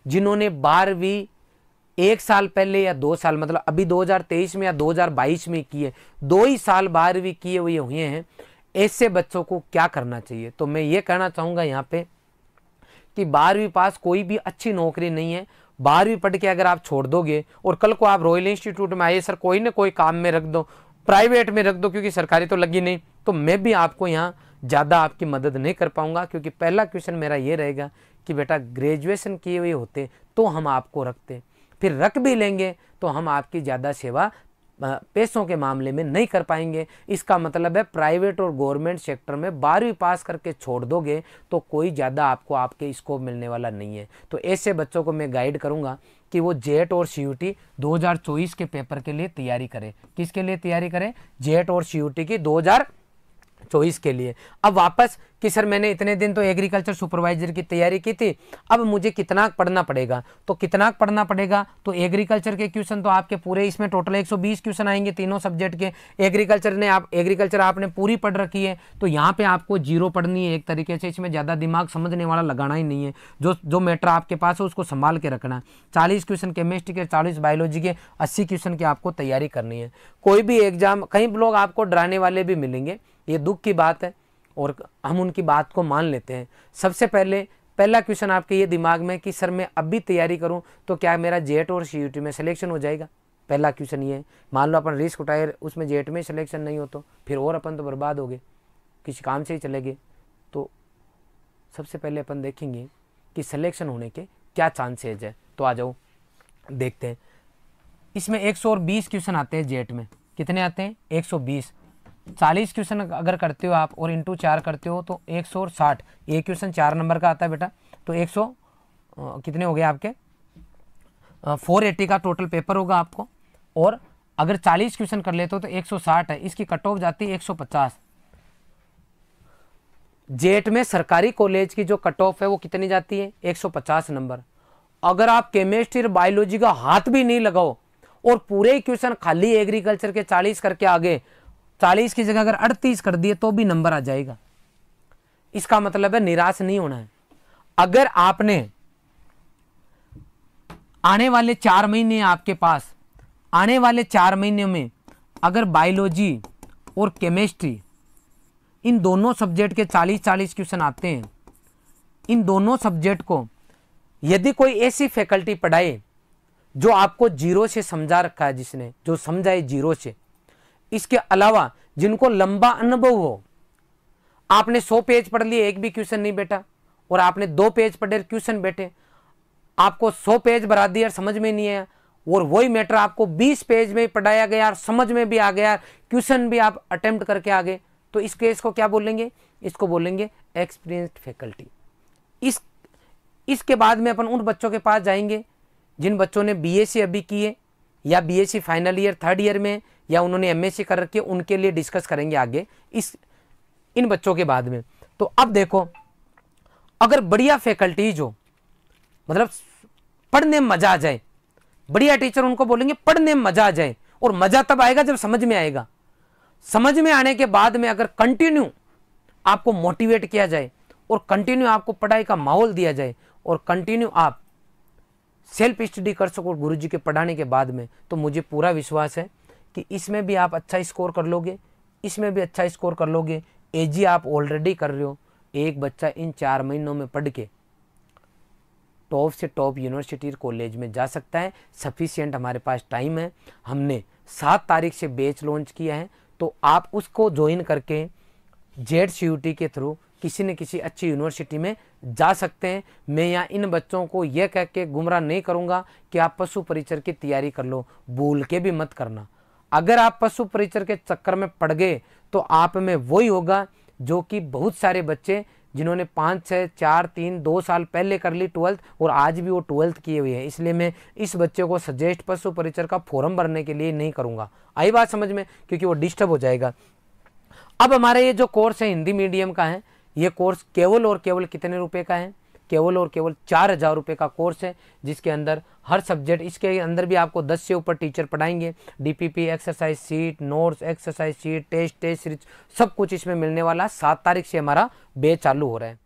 जिन्होंने 12वीं 1 साल पहले या 2 साल, मतलब अभी 2023 में या 2022 में किए, 2 ही साल 12वीं किए हुए हैं, ऐसे बच्चों को क्या करना चाहिए? तो मैं ये कहना चाहूँगा यहाँ पे कि 12वीं पास कोई भी अच्छी नौकरी नहीं है। 12वीं पढ़ के अगर आप छोड़ दोगे और कल को आप रॉयल इंस्टीट्यूट में आइए, सर कोई ना कोई काम में रख दो, प्राइवेट में रख दो, क्योंकि सरकारी तो लगी नहीं, तो मैं भी आपको यहाँ ज़्यादा आपकी मदद नहीं कर पाऊंगा। क्योंकि पहला क्वेश्चन मेरा ये रहेगा कि बेटा ग्रेजुएशन किए हुए होते तो हम आपको रखते, फिर रख भी लेंगे तो हम आपकी ज़्यादा सेवा पैसों के मामले में नहीं कर पाएंगे। इसका मतलब है प्राइवेट और गवर्नमेंट सेक्टर में 12वीं पास करके छोड़ दोगे तो कोई ज़्यादा आपको आपके स्कोप मिलने वाला नहीं है। तो ऐसे बच्चों को मैं गाइड करूंगा कि वो जेट और सीयूटी 2024 के पेपर के लिए तैयारी करें। किसके लिए तैयारी करें? जेट और सीयूटी की 2024 के लिए। अब वापस कि सर मैंने इतने दिन तो एग्रीकल्चर सुपरवाइजर की तैयारी की थी, अब मुझे कितना पढ़ना पड़ेगा? तो कितना पढ़ना पड़ेगा? तो एग्रीकल्चर के क्वेश्चन तो आपके पूरे इसमें टोटल 120 क्वेश्चन आएंगे तीनों सब्जेक्ट के। एग्रीकल्चर आपने पूरी पढ़ रखी है, तो यहाँ पे आपको जीरो पढ़नी है एक तरीके से। इसमें ज़्यादा दिमाग समझने वाला लगाना ही नहीं है, जो मैटर आपके पास है उसको संभाल के रखना है। 40 क्वेश्चन केमिस्ट्री के, 40 बायोलॉजी के, 80 क्वेश्चन की आपको तैयारी करनी है। कोई भी एग्जाम, कई लोग आपको डराने वाले भी मिलेंगे, ये दुख की बात है और हम उनकी बात को मान लेते हैं। सबसे पहला क्वेश्चन आपके ये दिमाग में कि सर मैं अभी तैयारी करूं तो क्या मेरा जेट और सीयूटी में सिलेक्शन हो जाएगा? पहला क्वेश्चन ये है। मान लो अपन रिस्क उठाए, उसमें जेट में सिलेक्शन नहीं हो तो फिर और अपन तो बर्बाद हो गए, किसी काम से ही चले गए। तो सबसे पहले अपन देखेंगे कि सिलेक्शन होने के क्या चांसेज है। तो आ जाओ देखते हैं। इसमें 120 क्वेश्चन आते हैं जेट में। कितने आते हैं? 120। 40 क्वेश्चन अगर करते हो आप और इंटू 4 करते हो तो 160। एक क्वेश्चन 4 नंबर का आता है बेटा, तो 100 कितने हो गए आपके? 480 का टोटल पेपर होगा आपको। और अगर 40 क्वेश्चन कर लेते हो तो 160 है, इसकी कट ऑफ जाती है 150। जेट में सरकारी कॉलेज की जो कट ऑफ है वो कितनी जाती है? 150 नंबर। अगर आप केमिस्ट्री और बायोलॉजी का हाथ भी नहीं लगाओ और पूरे क्वेश्चन खाली एग्रीकल्चर के 40 करके आगे, 40 की जगह अगर 38 कर दिए तो भी नंबर आ जाएगा। इसका मतलब है निराश नहीं होना है। अगर आपने आने वाले 4 महीने आपके पास, आने वाले 4 महीने में अगर बायोलॉजी और केमिस्ट्री इन दोनों सब्जेक्ट के 40-40 क्वेश्चन आते हैं, इन दोनों सब्जेक्ट को यदि कोई ऐसी फैकल्टी पढ़ाए जो आपको जीरो से समझा रखा है, जिसने जो समझाए जीरो से, इसके अलावा जिनको लंबा अनुभव हो, आपने 100 पेज पढ़ लिए एक भी क्वेश्चन नहीं बेटा, और आपने 2 पेज पढ़े क्वेश्चन बैठे, आपको 100 पेज भरा दिया समझ में नहीं आया, और वही मैटर आपको 20 पेज में पढ़ाया गया और समझ में भी आ गया, क्वेश्चन भी आप अटेम्प्ट करके आ गए, तो इस केस को क्या बोलेंगे? इसको बोलेंगे एक्सपीरियंस्ड फैकल्टी। इसके बाद में अपन उन बच्चों के पास जाएंगे जिन बच्चों ने बीएससी अभी की है या BSc final year 3rd year में, या उन्होंने एमएससी कर रखी है, उनके लिए डिस्कस करेंगे आगे इन बच्चों के बाद में। तो अब देखो, अगर बढ़िया फैकल्टीज हो, मतलब पढ़ने में मजा आ जाए, बढ़िया टीचर उनको बोलेंगे पढ़ने में मजा आ जाए, और मजा तब आएगा जब समझ में आएगा। समझ में आने के बाद में अगर कंटिन्यू आपको मोटिवेट किया जाए और कंटिन्यू आपको पढ़ाई का माहौल दिया जाए और कंटिन्यू आप सेल्फ स्टडी कर सको गुरुजी के पढ़ाने के बाद में, तो मुझे पूरा विश्वास है कि इसमें भी आप अच्छा स्कोर कर लोगे, इसमें भी अच्छा स्कोर कर लोगे। एजी आप ऑलरेडी कर रहे हो। एक बच्चा इन 4 महीनों में पढ़ के टॉप से टॉप यूनिवर्सिटी कॉलेज में जा सकता है। सफिशिएंट हमारे पास टाइम है। हमने 7 तारीख से बैच लॉन्च किया है, तो आप उसको ज्वाइन करके जेट सीयूटी के थ्रू किसी न किसी अच्छी यूनिवर्सिटी में जा सकते हैं। मैं यहाँ इन बच्चों को यह कह के गुमराह नहीं करूँगा कि आप पशु परिचर की तैयारी कर लो, भूल के भी मत करना। अगर आप पशु परिचर के चक्कर में पड़ गए तो आप में वही होगा जो कि बहुत सारे बच्चे जिन्होंने 5, 6, 4, 3, 2 साल पहले कर ली 12th और आज भी वो 12th किए हुए हैं। इसलिए मैं इस बच्चे को सजेस्ट पशु परिचर का फॉर्म भरने के लिए नहीं करूँगा। आई बात समझ में? क्योंकि वो डिस्टर्ब हो जाएगा। अब हमारा ये जो कोर्स है हिंदी मीडियम का है, ये कोर्स केवल और केवल कितने रुपए का है? केवल और केवल 4000 रुपये का कोर्स है, जिसके अंदर हर सब्जेक्ट, इसके अंदर भी आपको 10 से ऊपर टीचर पढ़ाएंगे। DPP, exercise sheet, notes, exercise sheet, test series, सब कुछ इसमें मिलने वाला। 7 तारीख से हमारा बैच चालू हो रहा है।